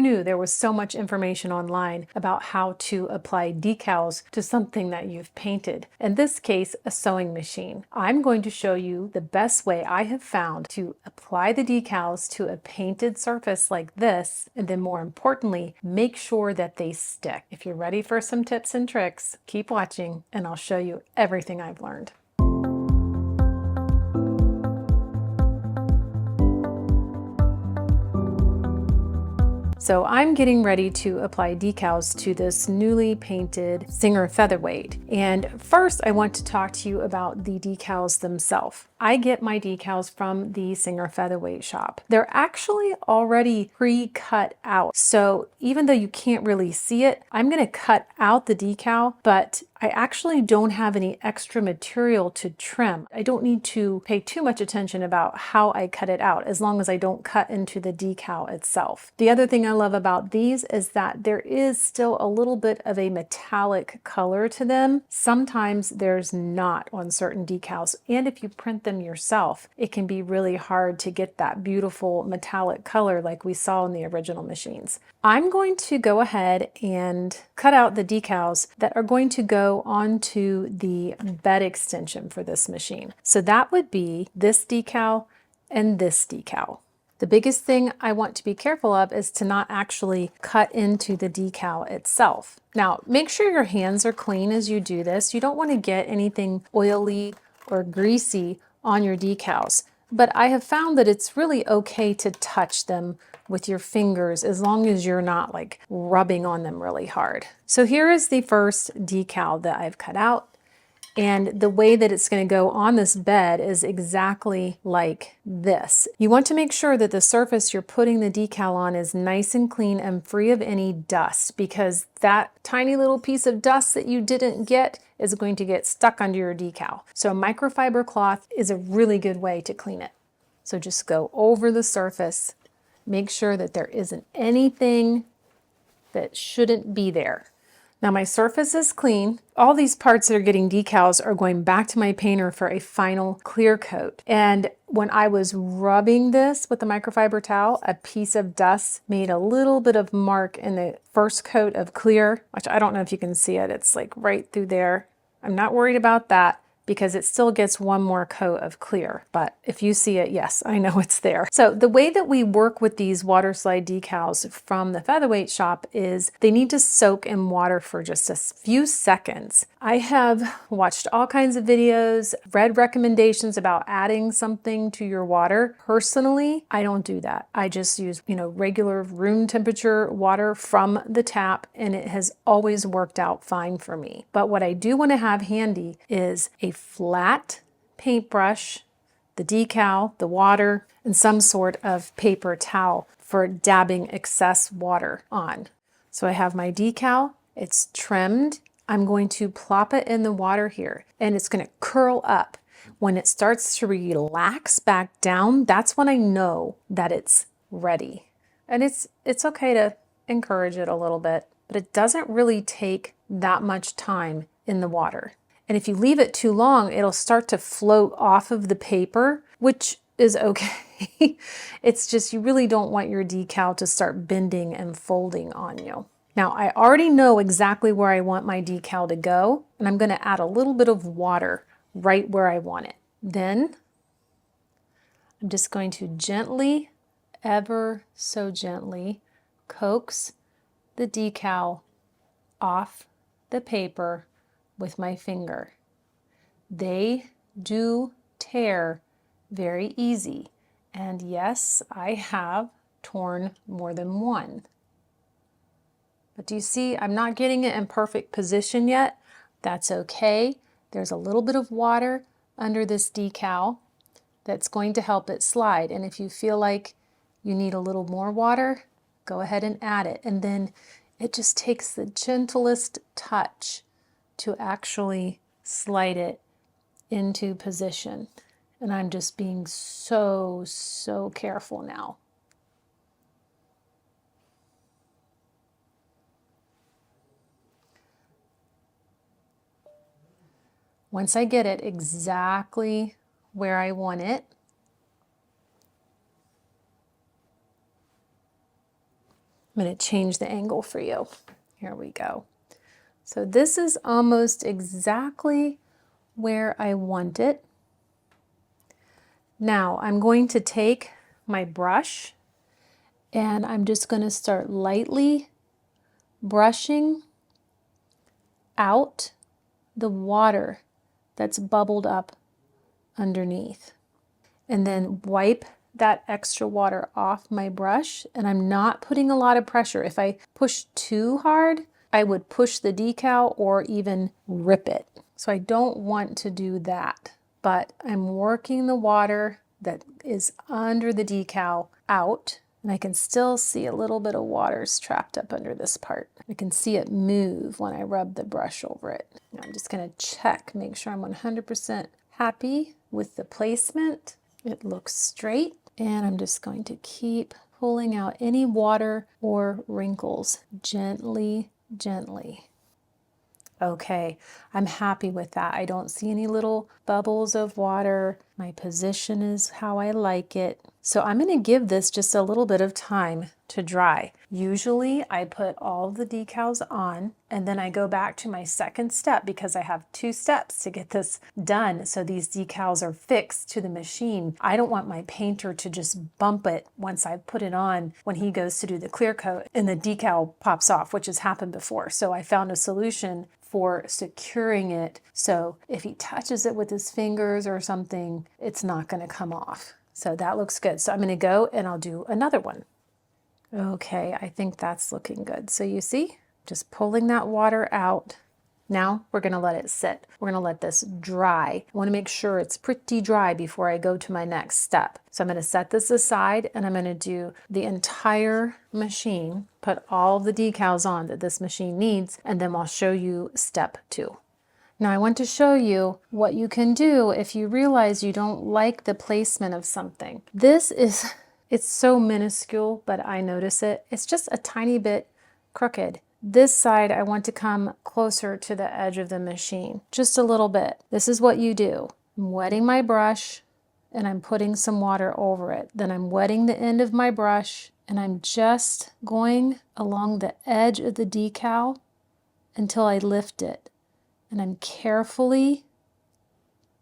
Who knew there was so much information online about how to apply decals to something that you've painted? In this case, a sewing machine. I'm going to show you the best way I have found to apply the decals to a painted surface like this, and then more importantly, make sure that they stick. If you're ready for some tips and tricks, keep watching and I'll show you everything I've learned. So I'm getting ready to apply decals to this newly painted Singer Featherweight. And first I want to talk to you about the decals themselves. I get my decals from the Singer Featherweight shop. They're actually already pre-cut out. So even though you can't really see it, I'm gonna cut out the decal, but I actually don't have any extra material to trim. I don't need to pay too much attention about how I cut it out, as long as I don't cut into the decal itself. The other thing I love about these is that there is still a little bit of a metallic color to them. Sometimes there's not on certain decals, and if you print them yourself, it can be really hard to get that beautiful metallic color like we saw in the original machines. I'm going to go ahead and cut out the decals that are going to go onto the bed extension for this machine. So that would be this decal and this decal. The biggest thing I want to be careful of is to not actually cut into the decal itself. Now, make sure your hands are clean as you do this. You don't want to get anything oily or greasy on your decals, but I have found that it's really okay to touch them with your fingers as long as you're not like rubbing on them really hard. So here is the first decal that I've cut out. And the way that it's going to go on this bed is exactly like this. You want to make sure that the surface you're putting the decal on is nice and clean and free of any dust, because that tiny little piece of dust that you didn't get is going to get stuck under your decal. So a microfiber cloth is a really good way to clean it. So just go over the surface, make sure that there isn't anything that shouldn't be there. Now my surface is clean. All these parts that are getting decals are going back to my painter for a final clear coat. And when I was rubbing this with the microfiber towel, a piece of dust made a little bit of mark in the first coat of clear, which I don't know if you can see it. It's like right through there. I'm not worried about that, because it still gets one more coat of clear. But if you see it, yes, I know it's there. So the way that we work with these Waterslide decals from the Featherweight shop is they need to soak in water for just a few seconds. I have watched all kinds of videos, read recommendations about adding something to your water. Personally, I don't do that. I just use, regular room temperature water from the tap, and it has always worked out fine for me. But what I do want to have handy is a flat paintbrush, the decal, the water, and some sort of paper towel for dabbing excess water on. So I have my decal, it's trimmed. I'm going to plop it in the water here, and it's going to curl up. When it starts to relax back down, that's when I know that it's ready. And it's okay to encourage it a little bit, but it doesn't really take that much time in the water. And if you leave it too long, it'll start to float off of the paper, which is okay. It's just you really don't want your decal to start bending and folding on you. Now, I already know exactly where I want my decal to go, and I'm going to add a little bit of water right where I want it. Then I'm just going to gently, ever so gently, coax the decal off the paper with my finger. They do tear very easy. And yes, I have torn more than one. But do you see, I'm not getting it in perfect position yet. That's okay. There's a little bit of water under this decal that's going to help it slide. And if you feel like you need a little more water, go ahead and add it. And then it just takes the gentlest touch to actually slide it into position. And I'm just being so careful now. Once I get it exactly where I want it, I'm going to change the angle for you. Here we go. So this is almost exactly where I want it. Now I'm going to take my brush and I'm just going to start lightly brushing out the water that's bubbled up underneath. And then wipe that extra water off my brush. And I'm not putting a lot of pressure. If I push too hard, I would push the decal or even rip it. So I don't want to do that. But I'm working the water that is under the decal out. And I can still see a little bit of water's trapped up under this part. I can see it move when I rub the brush over it. Now I'm just going to check, make sure I'm 100% happy with the placement. It looks straight, and I'm just going to keep pulling out any water or wrinkles gently, gently. Okay, I'm happy with that. I don't see any little bubbles of water. My position is how I like it. So I'm going to give this just a little bit of time to dry. Usually I put all the decals on and then I go back to my second step because I have 2 steps to get this done. So these decals are fixed to the machine. I don't want my painter to just bump it once I put it on when he goes to do the clear coat and the decal pops off, which has happened before. So I found a solution for securing it. So if he touches it with his fingers or something, it's not going to come off. So that looks good. So I'm going to go and I'll do another one. Okay, I think that's looking good. So you see, just pulling that water out. Now we're going to let it sit. We're going to let this dry. I want to make sure it's pretty dry before I go to my next step. So I'm going to set this aside and I'm going to do the entire machine, put all the decals on that this machine needs, and then I'll show you step 2. Now I want to show you what you can do if you realize you don't like the placement of something. It's so minuscule, but I notice it. It's just a tiny bit crooked. This side, I want to come closer to the edge of the machine, just a little bit. This is what you do. I'm wetting my brush and I'm putting some water over it. Then I'm wetting the end of my brush and I'm just going along the edge of the decal until I lift it. And I'm carefully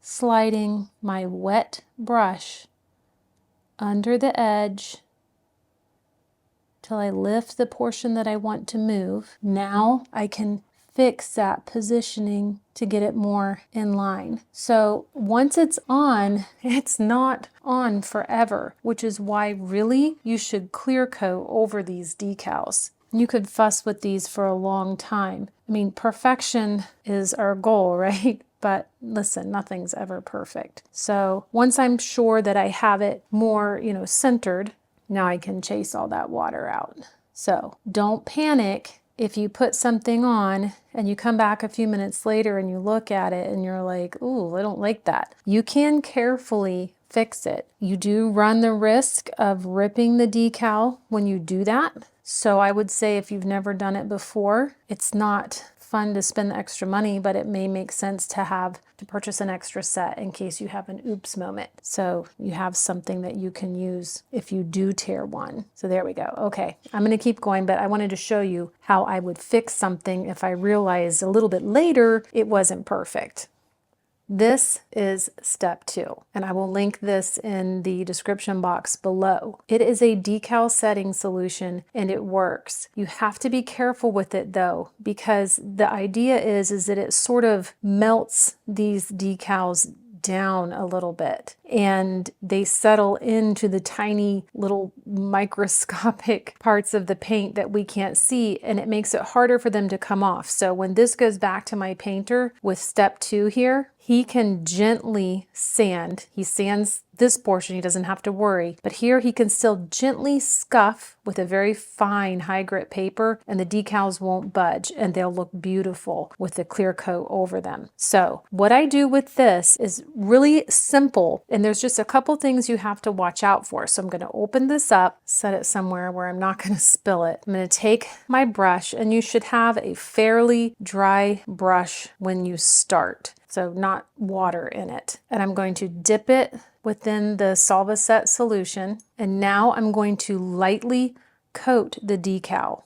sliding my wet brush under the edge till I lift the portion that I want to move. Now I can fix that positioning to get it more in line. So once it's on, it's not on forever, which is why really you should clear coat over these decals. You could fuss with these for a long time. I mean, perfection is our goal, right? But listen, nothing's ever perfect. So once I'm sure that I have it more, centered, now I can chase all that water out. So don't panic if you put something on and you come back a few minutes later and you look at it and you're like, ooh, I don't like that. You can carefully fix it. You do run the risk of ripping the decal when you do that. So I would say if you've never done it before, it's not fun to spend the extra money, but it may make sense to purchase an extra set in case you have an oops moment. So you have something that you can use if you do tear one. So there we go. Okay, I'm going to keep going, but I wanted to show you how I would fix something if I realized a little bit later it wasn't perfect. This is step 2, and I will link this in the description box below. It is a decal setting solution and it works. You have to be careful with it though, because the idea is that it sort of melts these decals down a little bit and they settle into the tiny little microscopic parts of the paint that we can't see, and it makes it harder for them to come off. So when this goes back to my painter with step 2 here, he can gently sand. He sands this portion, he doesn't have to worry. But here he can still gently scuff with a very fine high grit paper and the decals won't budge and they'll look beautiful with the clear coat over them. So what I do with this is really simple, and there's just a couple things you have to watch out for. So I'm going to open this up, set it somewhere where I'm not going to spill it. I'm going to take my brush, and you should have a fairly dry brush when you start, so not water in it. And I'm going to dip it within the Solvaset solution. And now I'm going to lightly coat the decal.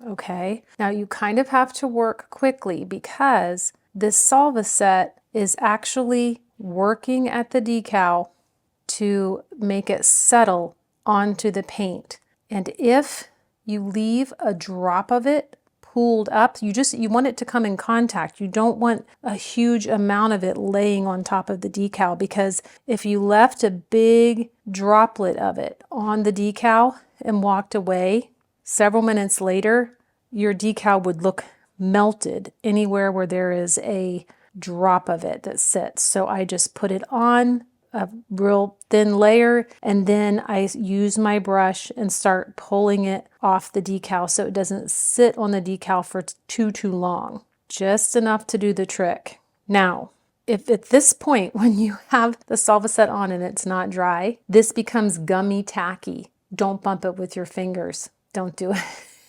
Okay, now you kind of have to work quickly because this Solvaset is actually working at the decal to make it settle onto the paint. And if you leave a drop of it pooled up, you want it to come in contact. You don't want a huge amount of it laying on top of the decal, because if you left a big droplet of it on the decal and walked away, several minutes later, your decal would look melted anywhere where there is a drop of it that sits. So I just put it on a real thin layer, and then I use my brush and start pulling it off the decal so it doesn't sit on the decal for too long. Just enough to do the trick. Now, if at this point when you have the Solvaset on and it's not dry, this becomes gummy tacky, don't bump it with your fingers. Don't do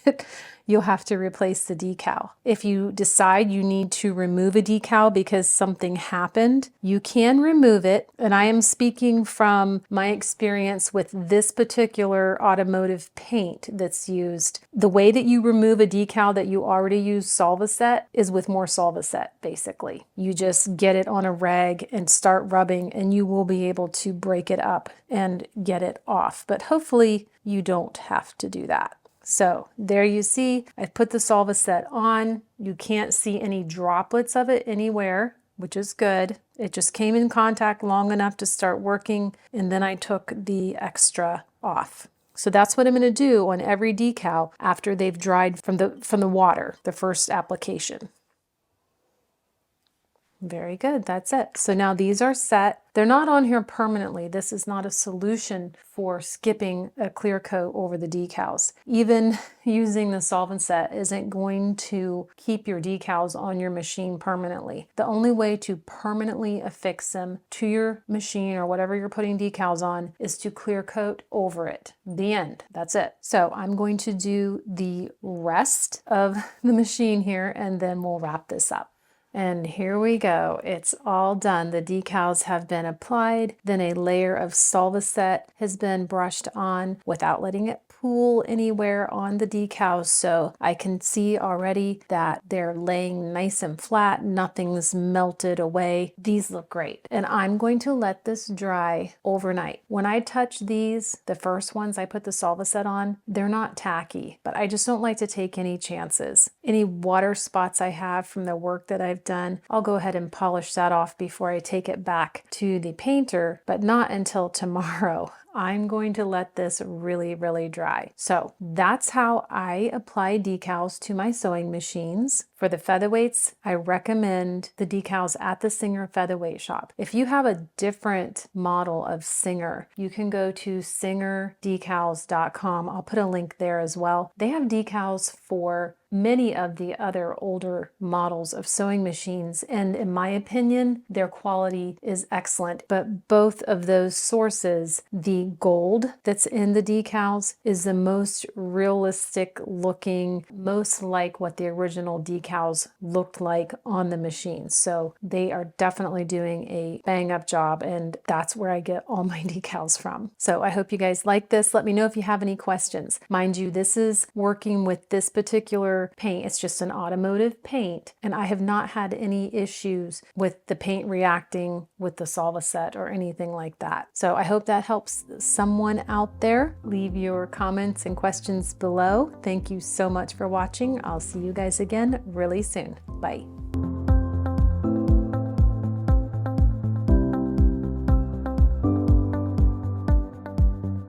it. You'll have to replace the decal. If you decide you need to remove a decal because something happened, you can remove it. And I am speaking from my experience with this particular automotive paint that's used. The way that you remove a decal that you already use Solvaset is with more Solvaset, basically. You just get it on a rag and start rubbing, and you will be able to break it up and get it off. But hopefully you don't have to do that. So there you see, I've put the Solvaset on. You can't see any droplets of it anywhere, which is good. It just came in contact long enough to start working, and then I took the extra off. So that's what I'm going to do on every decal after they've dried from the water, the first application. Very good, that's it. So now these are set. They're not on here permanently. This is not a solution for skipping a clear coat over the decals. Even using the solvent set isn't going to keep your decals on your machine permanently. The only way to permanently affix them to your machine or whatever you're putting decals on is to clear coat over it. The end, that's it. So I'm going to do the rest of the machine here, and then we'll wrap this up. And here we go. It's all done. The decals have been applied. Then a layer of Solvaset has been brushed on without letting it pool anywhere on the decals. So I can see already that they're laying nice and flat. Nothing's melted away. These look great. And I'm going to let this dry overnight. When I touch these, the first ones I put the Solvaset on, they're not tacky, but I just don't like to take any chances. Any water spots I have from the work that I've done, I'll go ahead and polish that off before I take it back to the painter, but not until tomorrow. I'm going to let this really, really dry. So that's how I apply decals to my sewing machines. For the featherweights, I recommend the decals at the Singer Featherweight Shop. If you have a different model of Singer, you can go to singerdecals.com. I'll put a link there as well. They have decals for many of the other older models of sewing machines, and in my opinion, their quality is excellent. But both of those sources, the gold that's in the decals is the most realistic looking, most like what the original decals looked like on the machine. So they are definitely doing a bang up job, and that's where I get all my decals from. So I hope you guys like this. Let me know if you have any questions. Mind you, this is working with this particular paint. It's just an automotive paint, and I have not had any issues with the paint reacting with the Solvaset or anything like that. So I hope that helps someone out there. Leave your comments and questions below. Thank you so much for watching. I'll see you guys again really soon. Bye.